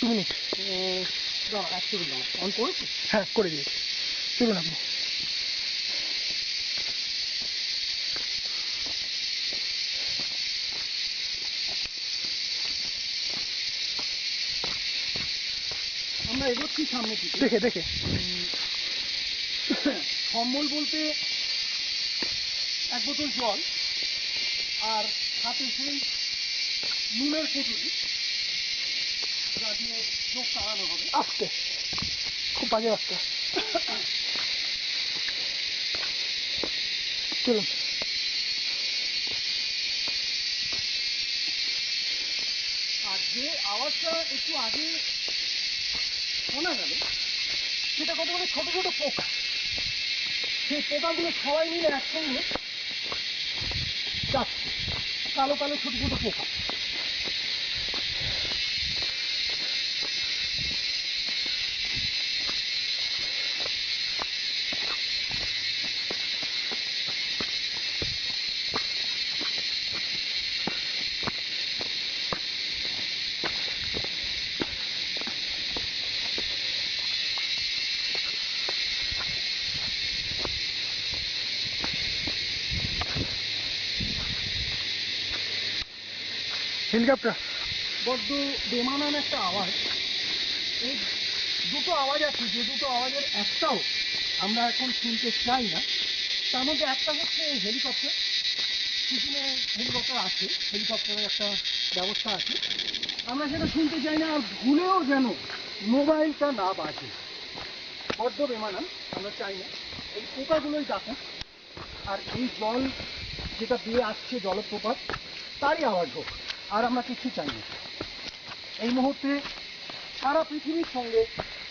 2 minute. On করেছি? হ্যাঁ করে দিয়েছি, চলুন আপনি। আমরা এগোচ্ছি সামনে দিকে। দেখে দেখে সম্বল বলতে 1 বোতল জল আর হাতে সেই নুনের কুটুরি, যা দিয়ে চোখ তাড়ানো হবে। আস্তে, খুব বাজে রাস্তা, চলুন। আর যে আওয়াজটা একটু আগে শোনা গেল, সেটা কতগুলো ছোট ছোট পোকা। সেই পোকাগুলো সবাই মিলে একসঙ্গে যাচ্ছে, কালো কালো ছোট ছোট পোকা। হেলিকপ্টার, বড্ড বেমানান একটা আওয়াজ। এই দুটো আওয়াজ আছে, যে দুটো আওয়াজের একটাও আমরা এখন শুনতে চাই না। তার মধ্যে একটা হচ্ছে হেলিকপ্টার। সিকিমে হেলিকপ্টার আছে, হেলিকপ্টারের একটা ব্যবস্থা আছে, আমরা সেটা শুনতে চাই না। আর ভুলেও যেন মোবাইলটা না বাজে, বড্ড বেমানান, আমরা চাই না। এই পোকাগুলোই ডাকুক, আর এই জল যেটা দিয়ে আসছে জলপ্রপাত, তারই আওয়াজ হোক, আর আমরা কিছু চাই না। এই মুহূর্তে সারা পৃথিবীর সঙ্গে,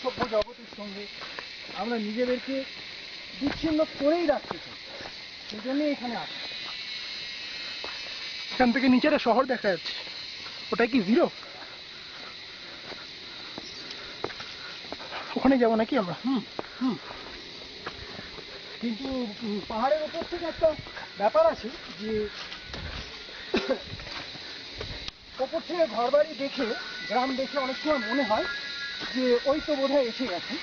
সভ্য জগতের সঙ্গে আমরা নিজেদেরকে বিচ্ছিন্ন করেই রাখতে চাই, সেই জন্যই এখানে আসি। এখান থেকে নিচে একটা শহর দেখা যাচ্ছে, ওটাই কি জিরো? ওখানে যাবো নাকি আমরা? কিন্তু পাহাড়ের ওপর থেকে একটা ব্যাপার আছে যে ওপর থেকে ঘরবাড়ি দেখে, গ্রাম দেখে অনেক সময় মনে হয় যে ওই তো বোধহয় এসে গেছে,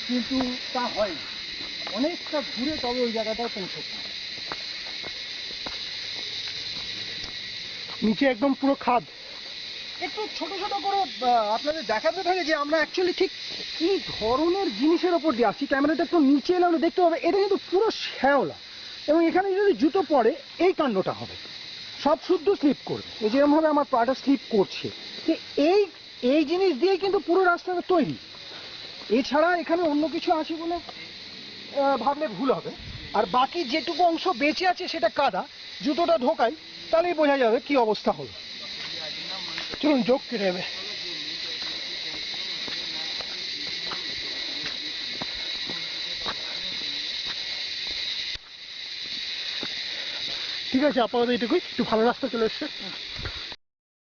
কিন্তু তা হয় না। অনেকটা ঘুরে তবে ওই জায়গাটায় পৌঁছতে হয়। নিচে একদম পুরো খাদ। একটু ছোট ছোট করে আপনাদের দেখাতে থাকে যে আমরা অ্যাকচুয়ালি ঠিক কি ধরনের জিনিসের ওপর দিয়ে আসছি। ক্যামেরাটা একটু নিচে এলে আমরা দেখতে পাবো এটা কিন্তু পুরো শ্যাওলা, এবং এখানে যদি জুতো পড়ে এই কাণ্ডটা হবে, সব শুদ্ধ স্লিপ করবে। এই যেরকমভাবে আমার পাটা স্লিপ করছে, যে এই এই জিনিস দিয়েই কিন্তু পুরো রাস্তাটা তৈরি। এছাড়া এখানে অন্য কিছু আছে বলে ভাবলে ভুল হবে। আর বাকি যেটুকু অংশ বেঁচে আছে সেটা কাদা, জুতোটা ঢোকাই, তাহলেই বোঝা যাবে কি অবস্থা হলো। চলুন, যোগ কেটে যাবে। ঠিক আছে, আপাতত এইটুকুই। একটু ভালো রাস্তা চলে এসছে।